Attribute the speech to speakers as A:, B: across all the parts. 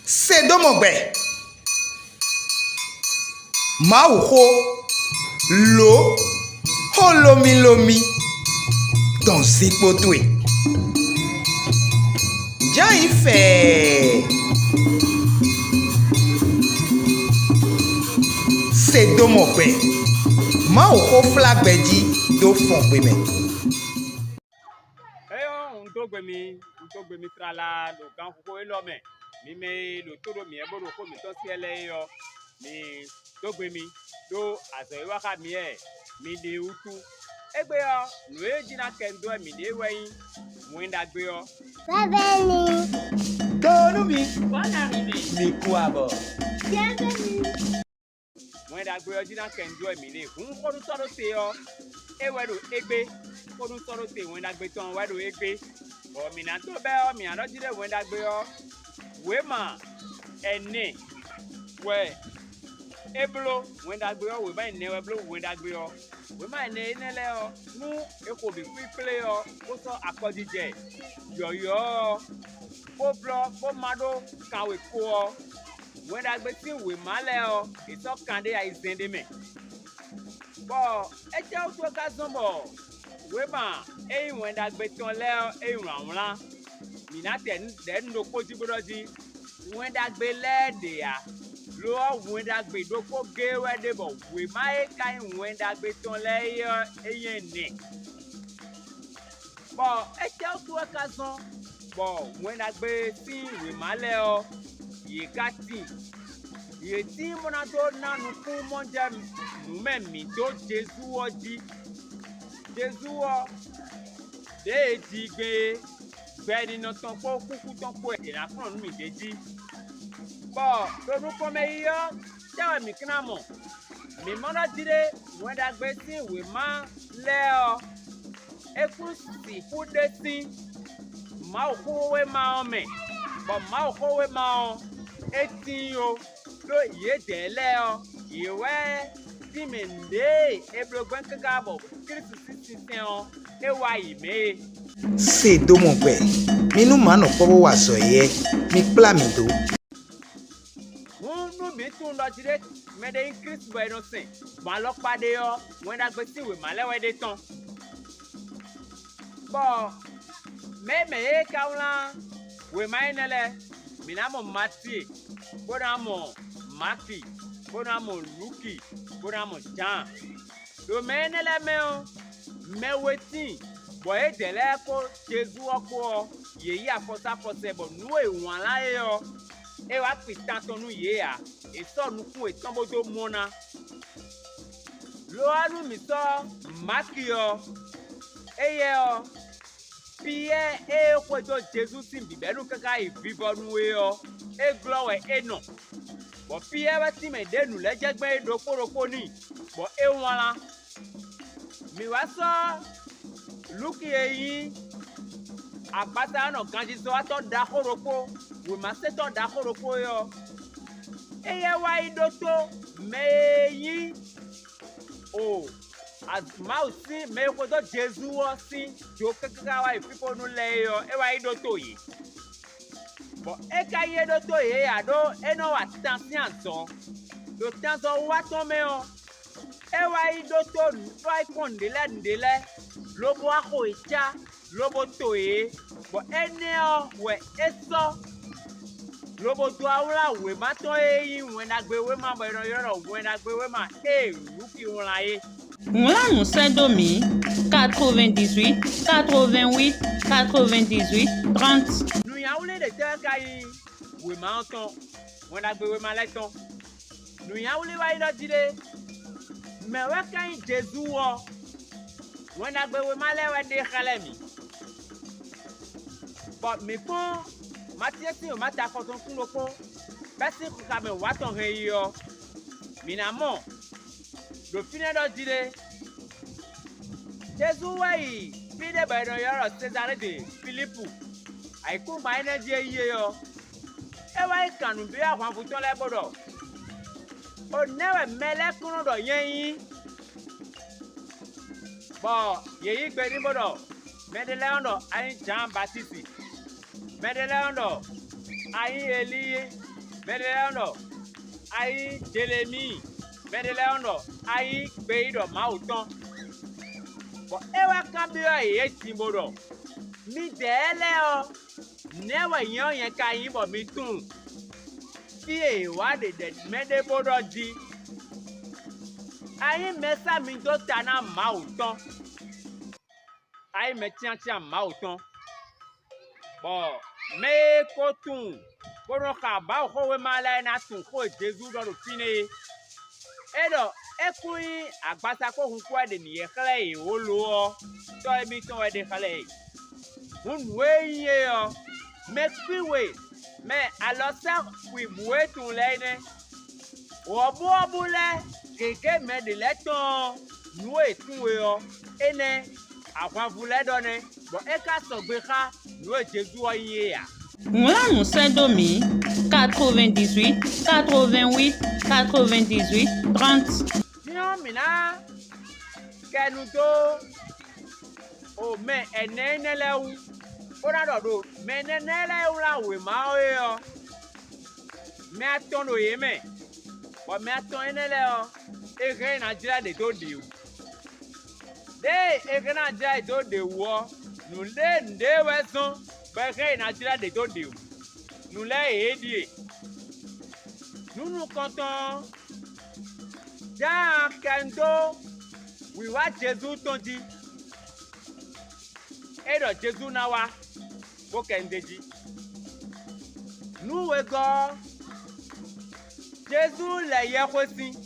A: Sédomongbè. Maouho. L'eau. Holomi lomi. Dans Zipotoué. Jean y fait. Sédomongbè. Maouho flag bedi do Fongbé me.
B: Ntogbe mi trala do kan ko elome mi me lo toro mi ebo do ko mi to si ele yo mi togbe mi do aso iwa ka mi mi de utu egbe yo no ejina kendo mi de weyin mu nda gbe yo
C: Bienvenue.
A: Tonu mi.
B: Bonne arrivée.
A: Mi kuabo.
C: Bienvenue.
B: Mu nda gbe yo jina kendo mi de hun ko du toro te yo ewe do egbe ko du toro te mu nda gbe ton we do egbe. Bon, mina to be o mi aro jide wenda gbe o we ma ene we eblo wenda gbe o we ba ene we blo wenda gbe o we ma ene ene le o mu eko bi ple o ko so akojije yoyo ko blo ko mado kan we ko o wenda gbe ti we ma le o ito kan de ai zende me bo e je o to ka zombo wema eyin wenda gbe ton le eyin awla mina den no koji broji wenda gbe le de ya lo wenda gbe do ko ge we de bo we mai kai wenda gbe ton le eyin ni bo e je o to ka son bo wenda gbe ti we ma le o ye ka ti ye ti mo na do nanu ku mo je mu me mi do Jesu oji Jesu o de ti gbe ni no ton po kuku ton po e na kan mi deji bo lonu ko me yo jawa mi kina mo mi mo na dire won da gbe tin we ma le o e ku si fu de tin ma o ko we ma o me bo ma o ko we ma o e tin o lo ye de le o iwe Timende eblogwen kagabo Kristu sisisen ewa ime
A: Sédomongbè. Mi nu mano pobo wa so ye. Mi pla mi do.
B: nu mi tun lo jire mede in Kristu bo no sin ma lo pade yo wen da gbe ti we ma lewe de tan bo me e kaula we ma enele mi na mo Mati bo na mo Maki bona mo Luki bona mo Jan do menele me o me wetin bo e dele ko Jesu oko ye yi afosa fose bo nu e wan la e o e wa pitan tonu ye a e so nu kun e tan bodo mona lo anu mi so Maki o eye o pie e ko do Jesu tin bibelu kaka e bibonu e o e glowe e no bo pie ba ti me denu le jegbe do poroko ni bo e wonla mi wa so Luki eyin apata no kanji so ato da koroko we ma se to da koroko yo eye wa idoto meyin o as mausi me ko do Jesu o si jo kaka wa people no le yo e wa idoto yi bo e ka ye doto ye ado e no wa tansian so do tanso wa to me o e wa idoto do ai ndele lo bo ako icha lo bo to ye bo ene o we eso lo bo to awla we ma to eyin we na gbe we ma bo yoro we na gbe we ma Luki won la ye
D: Là, nous Saint-Domi, 98, 88, 98, 30.
B: Nous y a oulé de tel kai we ma ton we na gbe we ma le ton nous y a oulé wa ilo dire mais we kan Jesu o we na gbe we ma le we de khale mi but me pon matiesi o mata ko ton kun loko besi ku ka me wa ton he yo mi na mo do fine do dire Jesu wai pide ba no yoro Cesare de Philippe ai ku ma energy ye yo e wai kanu bi akwan futon le bodo o newe mele kunu do yen bo ye yi gbe ni bodo medeleondo ai Jean Baptiste medeleondo ai Eli Medeleono, ayi Jérémie, Medeleono, ayi Gbeido Mauton. Bon, ewa kambio ye timbodo. Mi deleo, newa yon yen kayin bo mi tun. Fiye wa de medebodo di. Ayi mesa mi do tana Mauton. Ayi me tian Mauton. Bon, me kotun. Bono ka ba ko we mala na tun ko Jésus do fine. Edo ekui agbasa ko hun kwa de ni ekle e olo to emi ton we de kale hun we ye o me piwe me alosa wi buwe tun le ne obu le keke me de leton nu e tun we o ene àwọn vule do ne bo e ka so gbe ka nu e Jésus o ye ya.
D: Là, nous Sédomi 98, 88, 98, 30.
B: Sinon, mina, kenuto, o me enenele u, ora do, me enenele u la we ma o yo, me aton o ye me, o me aton enele o, e ke na jira de to di u, de e ke na jira de to di u o, nu le nde we son. Bẹ́ẹ̀ na jira de to de o, nous les aider. Nous nous comptons. Dans Kendo, we wa Jésus ton dit. Et de Jésus na wa, pour Kende dit. Nous wego, Jésus le ye aussi.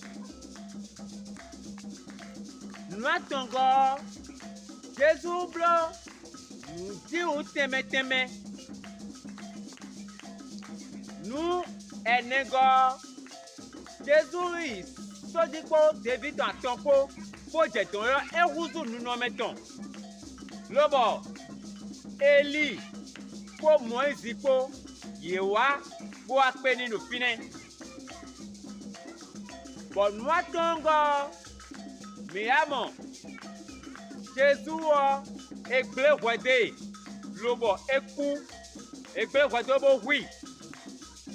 B: Nous attendons Jésus blanc. Nous disons teme. Nous, Jésus, Sodiko, David, en Tonko, Pojeton, et Rousou, nous nous mettons. Lobo, Eli, pour Moïse, Yewa, pour appeler nous finir. Bon, nous attendons, mais amon, Jésus, Egble wede lobo eku egble wede bo wi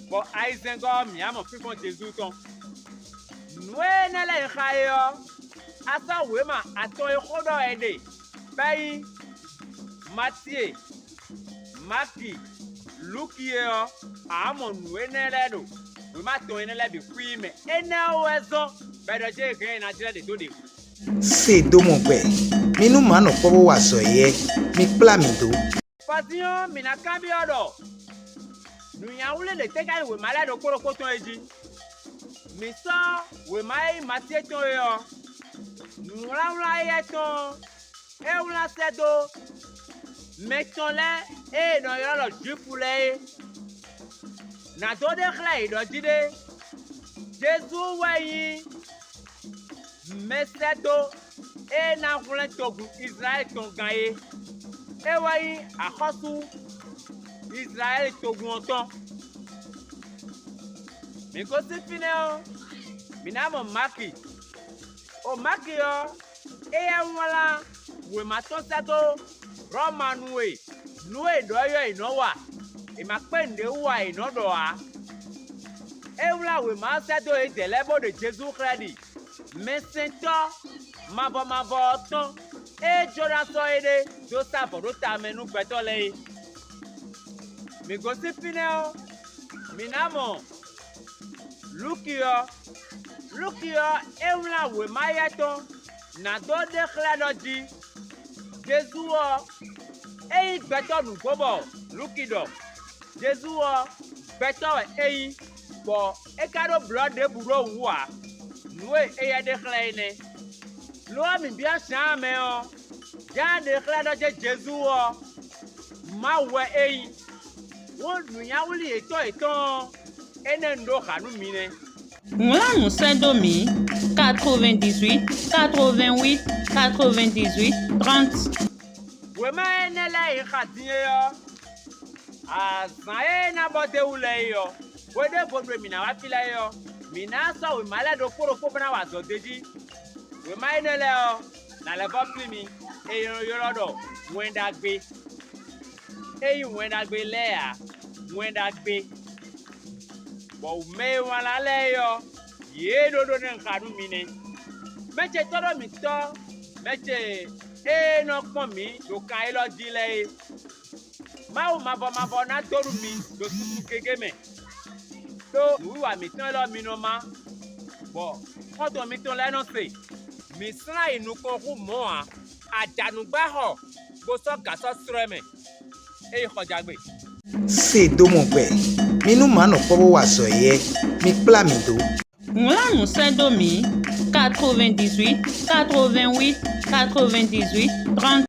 B: bo aizengo miamo fifon Jésus ton noe nele khayo asa wema aton ekodo ede bayi Matthieu Marki Lukiyo amon noe nele do we ma ton nele bi kwi me ene owezo bedo je gre na jira de to de
A: Sédomongbè, minu mano pobo wa soye, mi plamido.
B: Patio mina cambio nu ya wule de teka we mala do koro koton eji. Mi so we mai Matthieu ton yo. Nu la ye ton. E wula sedo. Meton le e no yo lo jupule. Na do de kla do jide. Jésus weyi. Mesedo e na wule togu Israël ton gaye. E wayi akosu Israël togu onton. Mi ko si fine o. Mi na mo maki. O maki yo. E ya wala. We maton sedo. Roma nuwe. Nuwe do yo inowa. E makpende uwa inodo a. E wala we ma sedo e delebo de Jésus Christ. Mesento mabo ton e jora so ede do sa bodo ta menu peto le mi go si fine o mi namo Lukiyo e una we mayaton na do de khla di Jésus o e peto nu gobo Lukido Jésus o peto e bo e karo blood de buro wa Noé et de Chlaine. L'homme bien jamais, Jean de Chlade de Jésus, ma way, one Yaouli et toi, et non, nous mine.
D: Là, nous Sédomi 98, 88, 98, 30.
B: We ma enela e khatie a zaena bote ule yo. We de bodwe mina wa fila yo. Mina so we mala do koro ko bana wa so deji. We ma enele o na le ba plimi e yo do wenda gbe. E yi wenda gbe le a wenda gbe. Bon, mais voilà, là, yé, dodo, n'en kanu mine. Mais tu t'en mis toi, mais tu non, comme mi, donc quand il a dit là, ma bon, na dormi, do tout kegeme. So, oui, wa mi ton là, mi no ma. Bon, quand on mi ton là, non c'est. Mi sera il nous concourt moi, à Danoubaho, bosso gasso streme. Et Hodjagbe.
A: Sédomongbè minnu ma nɔ kpɔbɔ wazɔ yɛ mi kpla mi do.
D: Ŋlanu Sédomi 98 88 98 30